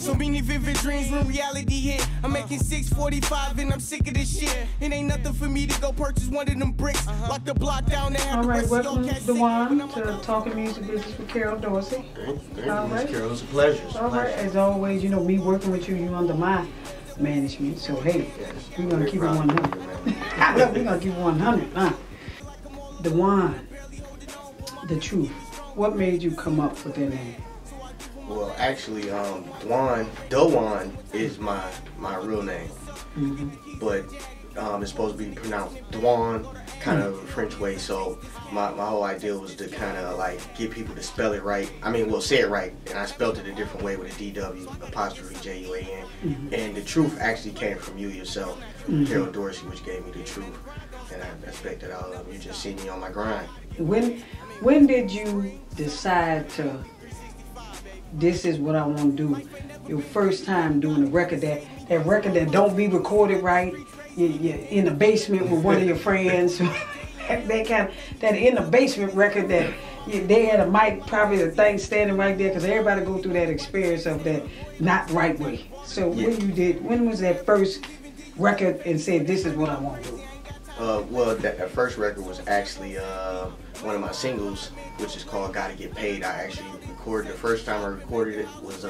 So many vivid dreams when reality hit. I'm making 645 and I'm sick of this shit. It ain't nothing for me to go purchase one of them bricks. Lock the block down and have the rest of your cats sick. Dw'Juan, to Talking Music Business with Carol Dorsey. All right. Carol, it's a pleasure. All right. As always, you know, me working with you, you under my management. So, hey, we're going to keep it 100. We're going to keep it 100, huh? Dw'Juan, the truth. What made you come up with that name? Well, actually, Dw'Juan is my real name, but it's supposed to be pronounced Dw'Juan, kind of a French way. So my whole idea was to kind of like get people to spell it right. I mean, well, say it right, and I spelled it a different way with a DW apostrophe JUAN. And the truth actually came from you yourself, Carol Dorsey, which gave me the truth, and I expected all of you just see me on my grind. When did you decide to? This is what I want to do. Your first time doing a record that record that don't be recorded right. You're in the basement with one of your friends. that in the basement record that they had a mic, probably a thing standing right there, because everybody go through that experience of that not right way. So when was that first record and said this is what I want to do? Well, that first record was actually one of my singles, which is called "Gotta Get Paid." I actually recorded the first time I recorded it was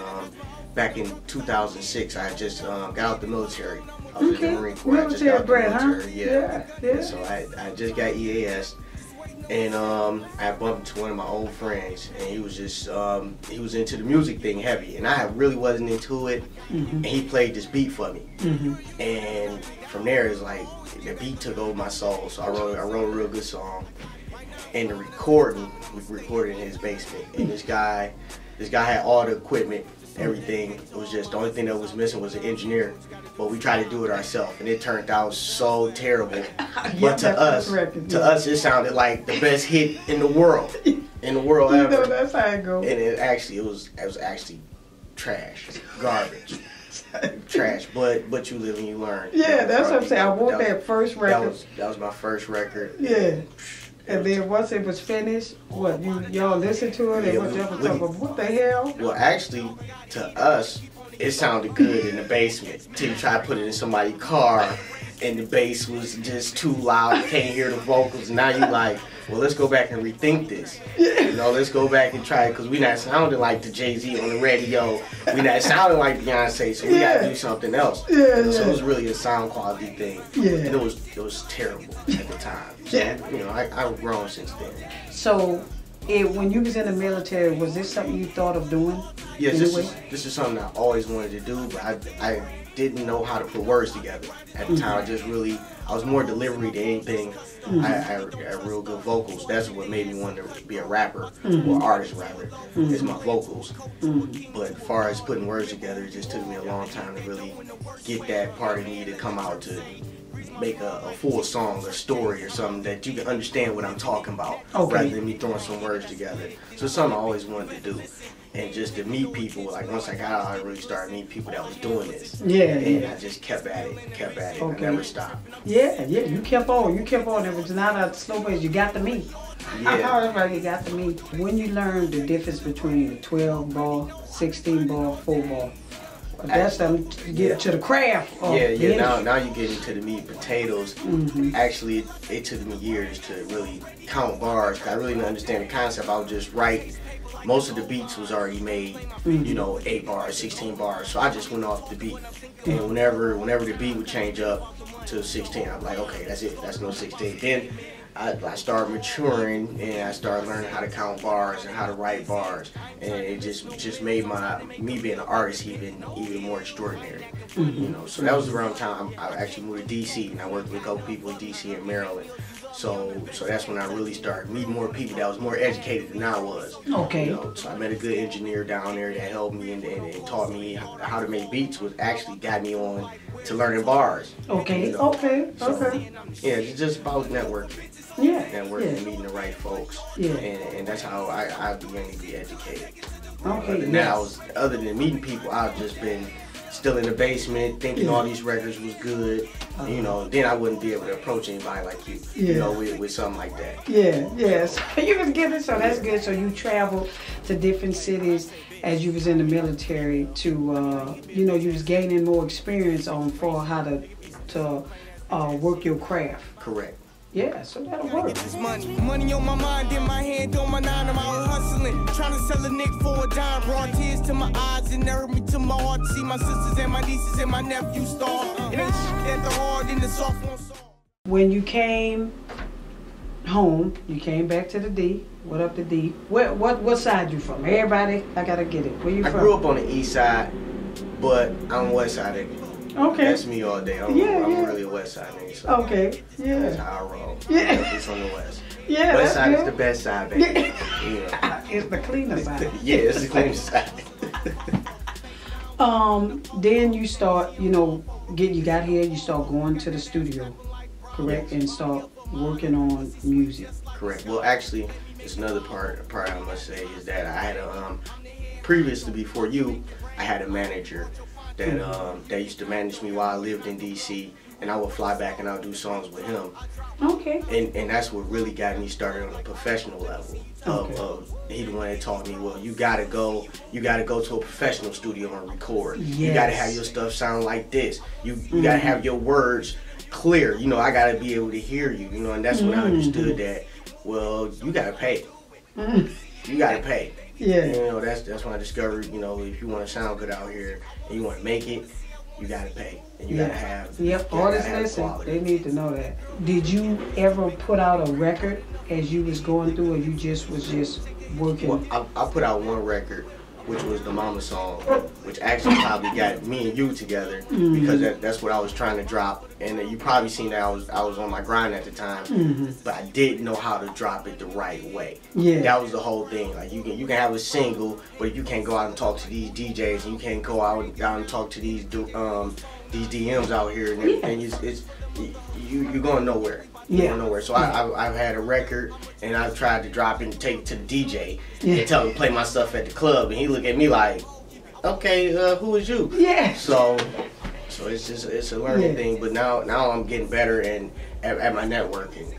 back in 2006. I just got out the military. I was in the Marine Corps. I just got out the military. Yeah. So I just got EAS, and I bumped into one of my old friends, and he was just he was into the music thing heavy, and I really wasn't into it. And he played this beat for me, and from there it's like the beat took over my soul. So I wrote a real good song. And the recording, we recorded in his basement. And this guy had all the equipment, everything. It was just the only thing that was missing was an engineer. But we tried to do it ourselves, and it turned out so terrible. But to us, it sounded like the best hit in the world, ever. You know, that's how it goes. And it was actually trash, garbage. Trash, but you live and you learn. Yeah, that's what I'm saying. I want that first record. That was my first record. Yeah. And then once it was finished, what, y'all listened to it and what y'all was talking about? What the hell? Well, actually, to us, it sounded good in the basement. Till you try to put it in somebody's car, and the bass was just too loud, you can't hear the vocals. Now you like, well, let's go back and rethink this. You know, let's go back and try it, because we not sounding like the Jay-Z on the radio. We not sounding like Beyonce, so we gotta do something else. So it was really a sound quality thing. And it was terrible at the time. So, you know, I've grown since then. So when you was in the military, was this something you thought of doing? Yes, this is something I always wanted to do, but I didn't know how to put words together at the time. I was more delivery than anything. I had real good vocals. That's what made me want to be a rapper, or artist rather, is my vocals. But as far as putting words together, it just took me a long time to really get that part of me to come out to make a full song, a story, or something that you can understand what I'm talking about, rather than me throwing some words together. So it's something I always wanted to do. And just to meet people, like once I got out, I really started meeting people that was doing this. And I just kept at it, I never stopped. You kept on. It was not a slow pace, you got to me. That's right, you got to me. When you learned the difference between a 12 ball, 16 ball, 4 ball, that's them to get to the craft. Now you get into the meat and potatoes. Actually, it took me years to really count bars. I really didn't understand the concept. I would just write. Most of the beats was already made, you know, 8 bars, 16 bars. So I just went off the beat. And whenever the beat would change up to 16, I'm like, okay, that's it. That's no 16. Then I started maturing, and I started learning how to count bars and how to write bars, and it just made me being an artist even more extraordinary. You know, so that was around time I actually moved to DC, and I worked with a couple people in DC and Maryland. So that's when I really started meeting more people that was more educated than I was. Okay. You know, so I met a good engineer down there that helped me and taught me how to make beats, which actually got me on to learning bars. Okay. You know? Okay. Yeah, it's just about networking. Networking and meeting the right folks. And that's how I began to be educated. Other than meeting people, I've just been still in the basement thinking all these records was good, You know, then I wouldn't be able to approach anybody like you, you know, with something like that. Yeah, yeah. So you was getting, so that's good. So you traveled to different cities as you was in the military to, you know, you was gaining more experience for how to work your craft. Correct. Yeah, so that'll work. Money on my mind, in my hand, on my nine, I'm out hustling. Trying to sell a nick for a dime. Brought tears to my eyes and nerve me to my heart. See my sisters and my nieces and my nephews starve. It ain't shit at the hard in the soft one. When you came home, you came back to the D. What up the D? What side you from? Everybody, I gotta get it. Where you from? I grew up on the east side, but I'm west side. Okay. That's me all day. I'm really a west side nigga. So okay. Yeah. That's how I roll. Yeah. It's on the west. Yeah. West side good. is the best side, baby. Yeah. It's the cleaner side. Yeah, it's the cleaner side. Then you start, you know, you got here, you start going to the studio, correct, yes. and start working on music. Correct. Well, actually, it's another part I must say is that I had previously before you, I had a manager that used to manage me while I lived in DC, and I would fly back and I would do songs with him. Okay. And that's what really got me started on a professional level. He the one that taught me, well, you gotta go to a professional studio and record. Yes. You gotta have your stuff sound like this. You gotta have your words clear. You know, I gotta be able to hear you. You know, and that's when I understood that. Well, you gotta pay. You gotta pay. Yeah. You know, that's when I discovered, you know, if you want to sound good out here and you want to make it, you gotta pay. And you gotta have artists listen, they need to know that. Did you ever put out a record as you was going through, or you was just working? Well, I put out one record, which was the Mama song, which actually probably got me and you together because that's what I was trying to drop. And you probably seen that I was on my grind at the time, but I didn't know how to drop it the right way. Yeah, that was the whole thing. Like you can have a single, but you can't go out and talk to these DJs, and you can't go out and talk to these DMs out here, and everything. You're going nowhere. You're going nowhere. So I've had a record, and I've tried to drop it and take it to the DJ and tell him to play my stuff at the club, and he look at me like, okay, who is you? Yeah. So it's a learning thing, but now I'm getting better and at my networking.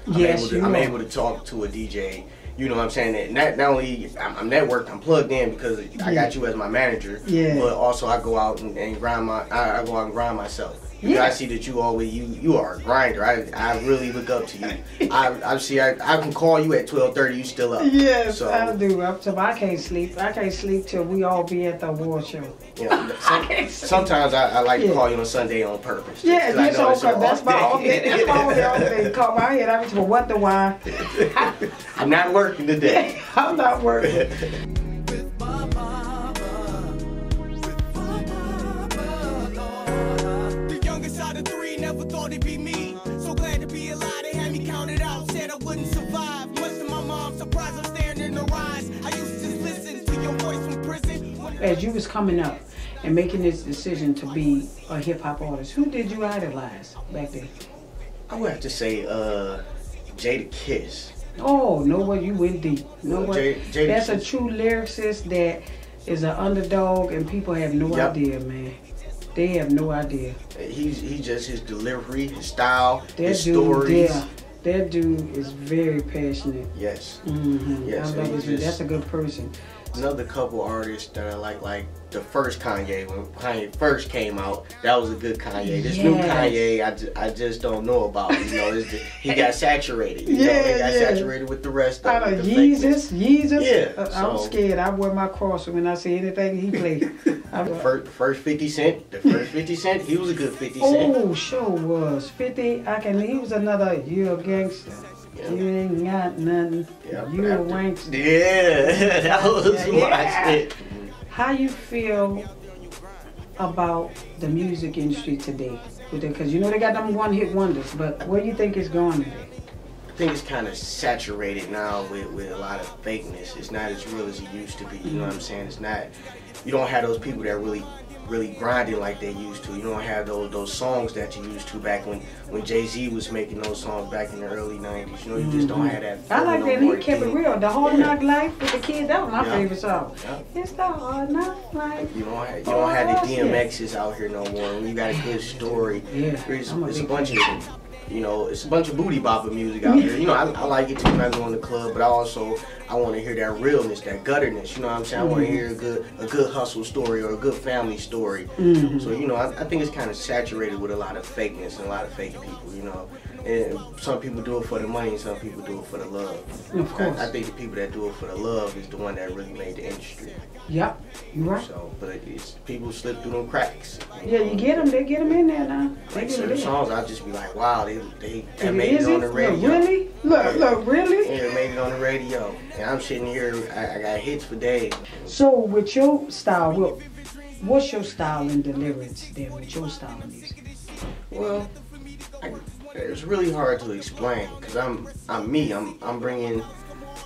I'm able to talk to a DJ. You know what I'm saying? And not only I'm networked, I'm plugged in because I got you as my manager. Yeah. But also I go out and grind I go out and grind myself. Because I see that you are a grinder. I really look up to you. I can call you at 12:30. You still up? Yes, so, I do. I can't sleep. I can't sleep till we all be at the award show. You know, sometimes I like to call you on Sunday on purpose. Yeah, that's my off day. That's my only off day. Call my head. I just wonder why. I'm not working today. I'm not working. Never thought it'd be me. So glad to be alive. They had me counted out. Said I wouldn't survive. Much to my mom, surprised I'm staring in her eyes. I used to listen to your voice from prison. As you was coming up and making this decision to be a hip hop artist, who did you idolize back then? I would have to say Jada Kiss. Oh, no way, you went deep. No way. That's a Kiss. true lyricist that is an underdog, and people have no idea, man. They have no idea. He's just his delivery, his style, his stories. stories. That dude is very passionate. Yes. Yes. I love him. That's a good person. Another couple artists that I like the first Kanye, when Kanye first came out, that was a good Kanye. This new Kanye, I just don't know about. You know, he got saturated. You know, he got saturated with the rest of it. Yeezus. Yeah. I'm scared. I wear my cross when I see anything he played. The first 50 Cent, he was a good 50 Cent. Oh, sure was. 50, he was another, you a gangster. Yeah. You ain't got nothing. Yeah, you a wankster. Yeah, that was my shit. How you feel about the music industry today? Because you know they got them one-hit wonders, but where do you think it's going today? I think it's kind of saturated now with a lot of fakeness. It's not as real as it used to be. You know what I'm saying? It's not. You don't have those people that really really grinding like they used to. You don't have those songs that you used to back when Jay-Z was making those songs back in the early 90s. You know, you just don't have that. I like that. He kept it real. The Hard Knock Life with the kids, that was my favorite song. Yeah. It's the Hard Knock Life. You don't have the DMXs out here no more. When you got a good story, it's a bunch of, you know, it's a bunch of booty bopper music out there. You know, I like it too when I go in the club, but I want to hear that realness, that gutterness. You know what I'm saying? I want to hear a good hustle story or a good family story. So, you know, I think it's kind of saturated with a lot of fakeness and a lot of fake people, you know. And some people do it for the money and some people do it for the love. Of course. I think the people that do it for the love is the one that really made the industry. Yep, you're right. So, but it's people slip through them cracks. Yeah, you get them. They get them in there now. Like certain songs, I'll just be like, wow, they made it on the radio. Really? Look, really? Yeah, they made it on the radio. And I'm sitting here, I got hits for days. So with your style, what's your style in deliverance then with your style of music? Well, it's really hard to explain because I'm me. I'm bringing a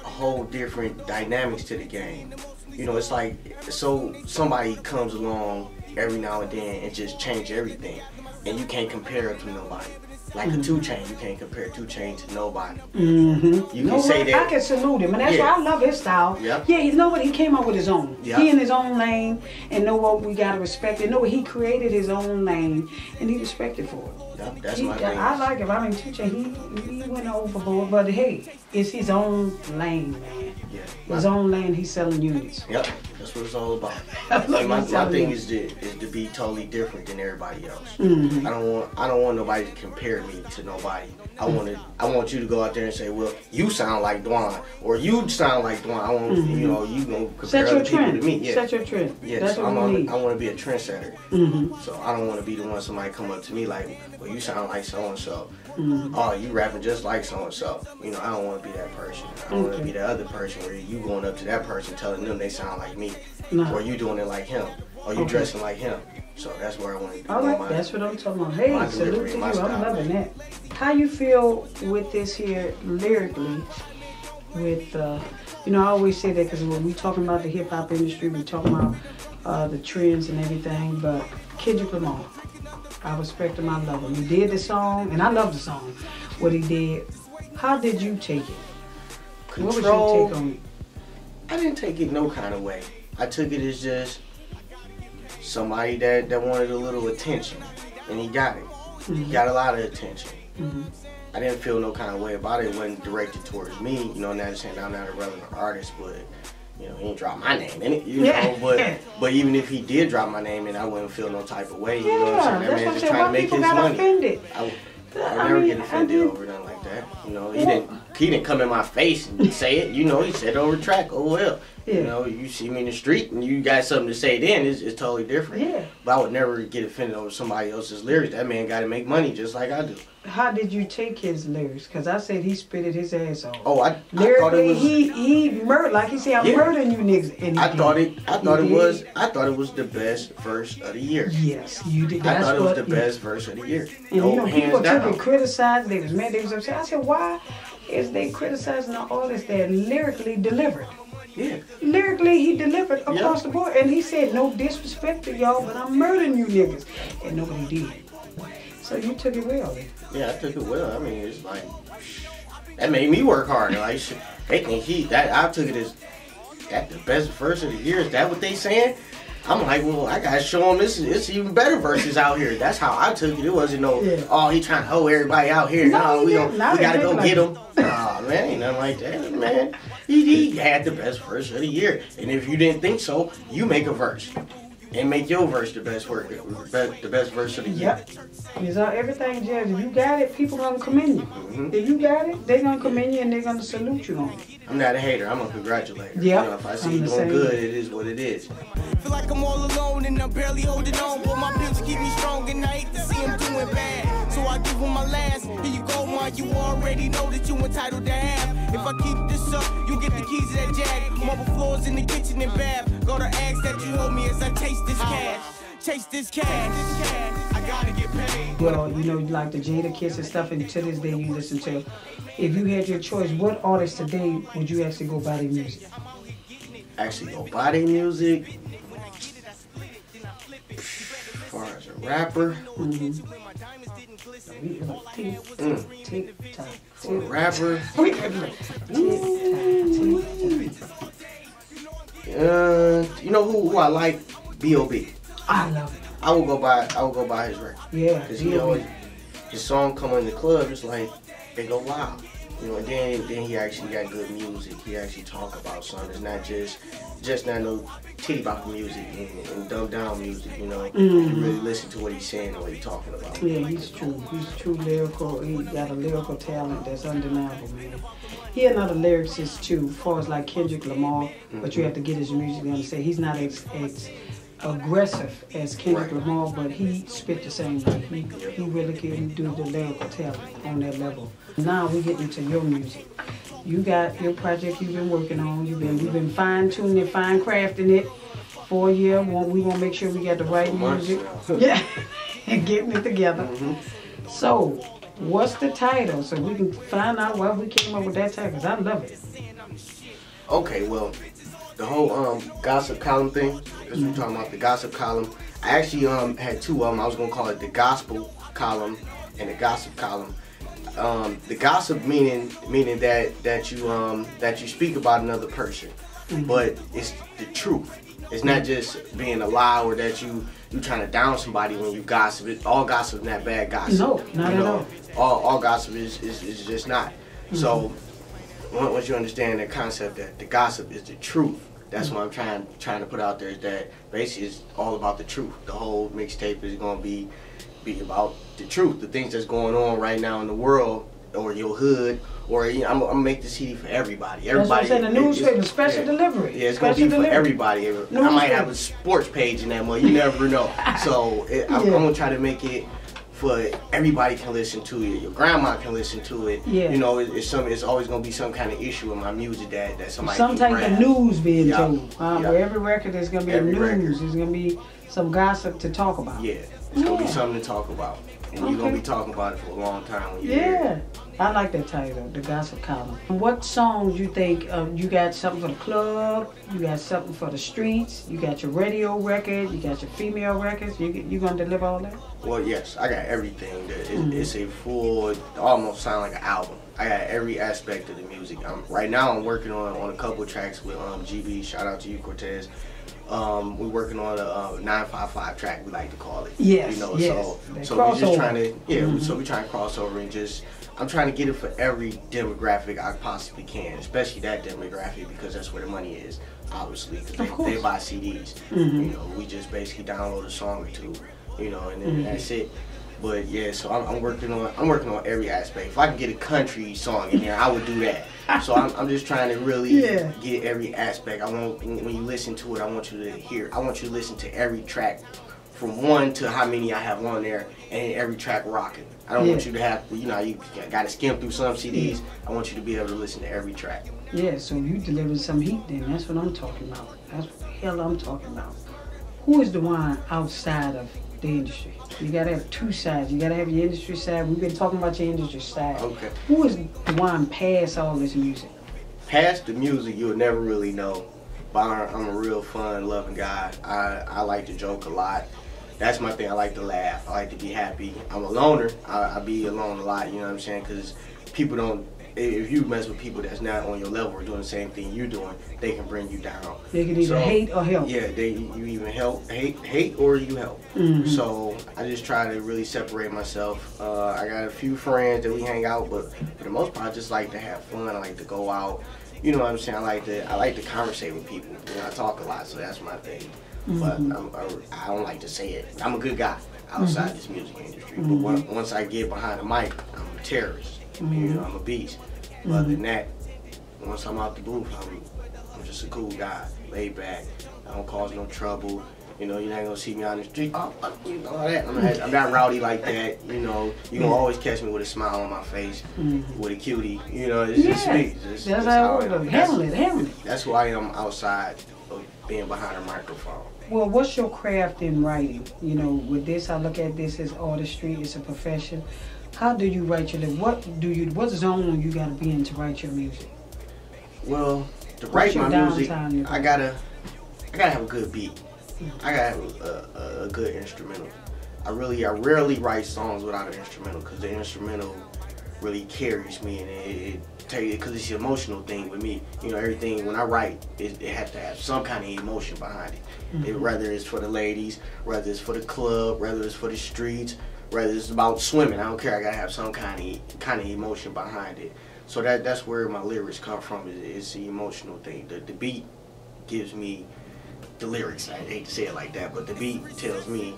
whole different dynamics to the game. You know, it's like, so somebody comes along every now and then and just change everything, and you can't compare it to nobody. Like a 2 Chainz, you can't compare 2 Chainz to nobody. You can say that. I can salute him, and that's why I love his style. Yeah, you know what? He came up with his own. He in his own lane, and know what? We gotta respect it. Know what? He created his own lane, and he respected for it. That's my thing. I like him. I mean, 2 Chainz, he went overboard, but hey, it's his own lane, man. His own lane. He's selling units. Yep, that's what it's all about. my thing is to be totally different than everybody else. I don't want nobody to compare me to nobody. I want you to go out there and say, well, you sound like Dw'Juan, or you sound like Dw'Juan. I want you know, you gonna compare other people to me. Set your trend. Yeah, that's so what we need. I want to be a trendsetter. So I don't want to be the one somebody come up to me like, well, you sound like so and so. Oh, you rapping just like so and so. You know, I don't want to be that person. I want to be the other person where you going up to that person telling them they sound like me, or you doing it like him, or you dressing like him. So that's where I want to do. All right, that's what I'm talking about. Hey, salute to you. I'm loving that. How you feel with this here lyrically? With you know, I always say that because when we talking about the hip hop industry, we talking about the trends and everything. But Kendrick Lamar, I respect him. I love him. He did the song, and I love the song. What he did. How did you take it? Control, what was your take on it? I didn't take it no kind of way. I took it as just somebody that wanted a little attention, and he got it. He got a lot of attention. I didn't feel no kind of way about it. It wasn't directed towards me. You know, not saying I'm not a relevant artist, but you know, he didn't drop my name in it. You know, but even if he did drop my name in, I wouldn't feel no type of way. You know what I'm saying? That man just trying to make his money. I never get offended over nothing like that. You know, he didn't come in my face and say it. You know, he said over track. Oh well. You know, you see me in the street and you got something to say then, it's totally different. But I would never get offended over somebody else's lyrics. That man got to make money just like I do. How did you take his lyrics? Because I said he spitted his ass off. Oh, I thought it was. He murdered, like he said, I'm murdering you niggas. And I thought it was the best verse of the year. Yes, you did. I thought it was the best verse of the year. And you know, people took it, criticized. They was mad. They was upset. I said, why is they criticizing the artist that lyrically delivered? Lyrically, he delivered across the board, and he said, no disrespect to y'all, but I'm murdering you niggas, and nobody did. So you took it well then. Yeah, I took it well. I mean, it's like, that made me work harder. Like, they think I took it as that the best verse of the year. Is that what they saying? I'm like, well, I gotta show them it's even better verses out here. That's how I took it. It wasn't oh, he trying to hoe everybody out here. No, we gotta go get him. Nah, man, ain't nothing like that, man. He had the best verse of the year. And if you didn't think so, you make a verse. And make your verse the best verse of the year. It's everything, Jazz. If you got it, people gonna commend you. If you got it, they gonna commend you and they gonna salute you on it. I'm not a hater. I'm a congratulator. You know, if I see you doing good, it is what it is. Feel like I'm all alone and I'm barely holding on, but my bitch keep me strong and I hate to see him doing bad. So I give him my last. Here you go, man. You already know that you entitled to have. If I keep this up, you get the keys to that jag. Marble floors in the kitchen and bath. Gotta ask that you hold me as I chase this cash. Chase this cash. I gotta get paid. Well, you know, like the Jada Kiss and stuff, and to this day you listen to. If you had your choice, what artist today would you actually go buy their music? Actually go buy their music? far as a rapper, for a rapper, you know who I like? B.O.B. I love it. I will go buy his record. Yeah. Because you know his song come in the club, it's like they go wild. You know, and then he actually got good music. He actually talk about something. It's not just not no titty bop music and dumbed down music. You know, you really listen to what he's saying and what he's talking about. Yeah, he's true. He's true lyrical. He got a lyrical talent that's undeniable, man. He another lyricist too, as far as like Kendrick Lamar. But you have to get his music to understand. He's not as aggressive as Kendrick Lamar, but he spit the same way. He really can do the lyrical talent on that level. Now we get into your music. You got your project you've been working on. You've been fine tuning it, fine crafting it for a year. We want to make sure we got the right music. Yeah, and getting it together. So, what's the title? So we can find out why we came up with that title. Cause I love it. Okay, well, the whole gossip column thing, because we're talking about the gossip column. I actually had two of them. I was gonna call it the gospel column and the gossip column. The gossip meaning that you speak about another person, but it's the truth. It's not just being a lie or that you trying to down somebody when you gossip. All gossip is not bad gossip. No, not at all. All gossip is just not. So once you understand the concept that the gossip is the truth, that's what I'm trying to put out there, is that basically it's all about the truth. The whole mixtape is gonna be about the truth, the things that's going on right now in the world or your hood, or you know, I'm gonna make the CD for everybody. Everybody. That's what I'm saying. The newspaper, special delivery. Yeah, it's gonna be for everybody. I might have a sports page in that one. You never know. So I'm gonna try to make it for everybody can listen to it. Your grandma can listen to it. Yeah. You know, it's always gonna be some kind of issue in my music that somebody. Some type of news being told. Yeah. Where every record there's gonna be a news. There's gonna be some gossip to talk about. Yeah. It's gonna be something to talk about. And you're gonna be talking about it for a long time when you hear it. I like that title, the gossip column. What songs you think you got something for the club, you got something for the streets, you got your radio record, you got your female records, you gonna deliver all that? Well, yes, I got everything. It's a full, it almost sound like an album. I got every aspect of the music. Right now I'm working on a couple tracks with GB, shout out to you, Cortez. We're working on a 955 track, we like to call it. Yes, you know, yes. So we're just trying to, so we're trying to cross over and just, I'm trying to get it for every demographic I possibly can, especially that demographic because that's where the money is, obviously, because they buy CDs. You know, we just basically download a song or two, you know, and then that's it. But yeah, so I'm working on every aspect. If I can get a country song in there, I would do that. So I'm just trying to really get every aspect. I want, when you listen to it, I want you to hear. I want you to listen to every track, from one to how many I have on there, and every track rocking. I don't want you to have, you know, you got to skim through some CDs. I want you to be able to listen to every track. Yeah, so you delivered some heat then. That's what I'm talking about. That's what the hell I'm talking about. Who is Dw'Juan outside of the industry? You gotta have two sides. You gotta have your industry side. We've been talking about your industry side. Okay. Who is Dw'Juan past all this music? Past the music, you'll never really know. But I'm a real fun, loving guy. I like to joke a lot. That's my thing. I like to laugh. I like to be happy. I'm a loner. I be alone a lot, you know what I'm saying? Because people don't, if you mess with people that's not on your level or doing the same thing you're doing, they can bring you down. They can either hate or help. Yeah, you even hate or you help. So I just try to really separate myself. I got a few friends that we hang out, but for the most part, I just like to have fun. I like to go out. You know what I'm saying? I like to conversate with people. You know, I talk a lot, so that's my thing. But I don't like to say it. I'm a good guy outside this music industry. But once I get behind the mic, I'm a terrorist. You know, I'm a beast. But other than that, once I'm out the booth, I'm just a cool guy, laid back. I don't cause no trouble. You know, you're not gonna see me on the street. Oh, fuck you, all that. I'm not rowdy like that. You know, you gonna always catch me with a smile on my face, with a cutie. You know, it's just me. That's how it works. Handle it. That's who I am outside of being behind a microphone. Well, what's your craft in writing? You know, with this, I look at this as artistry. It's a profession. How do you write your lyrics? What zone you gotta be in to write your music? Well, to write my music, I gotta have a good beat. I got a good instrumental. I rarely write songs without an instrumental because the instrumental really carries me, and it because it's an emotional thing with me. You know, everything when I write, it has to have some kind of emotion behind it. Whether it's for the ladies, whether it's for the club, whether it's for the streets, whether it's about swimming. I don't care. I gotta have some kind of emotion behind it. So that's where my lyrics come from. It's the emotional thing. The beat gives me the lyrics. I hate to say it like that, but the beat tells me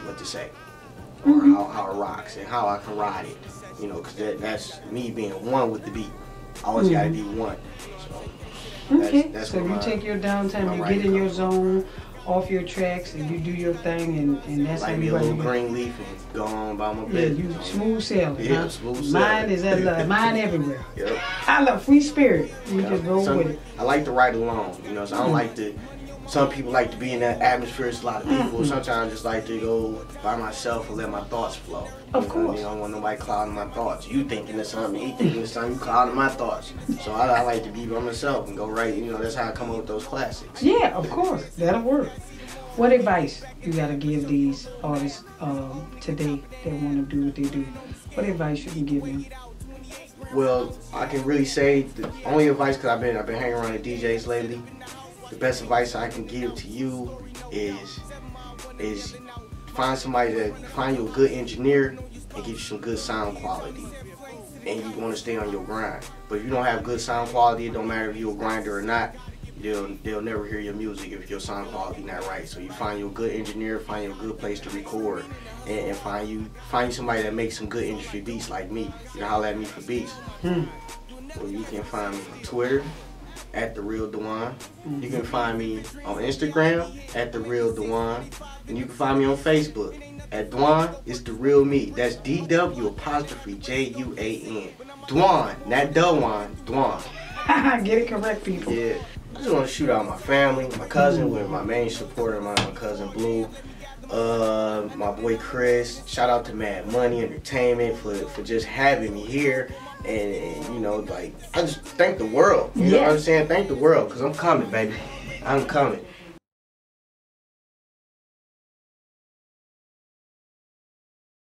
what to say, or how it rocks and how I can ride it. You know, because that's me being one with the beat. I always gotta be one. So that's so you take your downtime, you get in your zone, off your tracks, and you do your thing, and that's how you a little green leaf and go on by my business. Yeah, you smooth sailing. Yeah, smooth sailing. Mine is mine everywhere. Yep. I love free spirit. You just roll with it. I like to write alone. You know, so I don't like to. Some people like to be in that atmosphere. It's a lot of people. Sometimes I just like to go by myself and let my thoughts flow. Of course. You know, I don't want nobody clouding my thoughts. You thinking of something, he thinking of something, you clouding my thoughts. So I like to be by myself and go right. You know, that's how I come up with those classics. Yeah, of course. That'll work. What advice you got to give these artists today that want to do what they do? What advice you can give them? Well, I can really say the only advice, because I've been hanging around the DJs lately. The best advice I can give to you is find you a good engineer and get you some good sound quality. And you want to stay on your grind. But if you don't have good sound quality, it don't matter if you're a grinder or not. They'll never hear your music if your sound quality not right. So you find you a good engineer, find you a good place to record, and find you somebody that makes some good industry beats like me. You know, holler at me for beats. Well, you can find me on Twitter at The Real Dw'Juan. You can find me on Instagram at The Real Dw'Juan. And you can find me on Facebook at Dw'Juan is the real me. That's DW''Juan. Dw'Juan, not Dw'Juan, Dw'Juan. Get it correct, people. Yeah. I just want to shoot out my family, my cousin with my main supporter, my cousin Blue, my boy Chris. Shout out to Mad Money Entertainment for just having me here. And you know, like, I just thank the world. You know what I'm saying? Thank the world, because I'm coming, baby. I'm coming.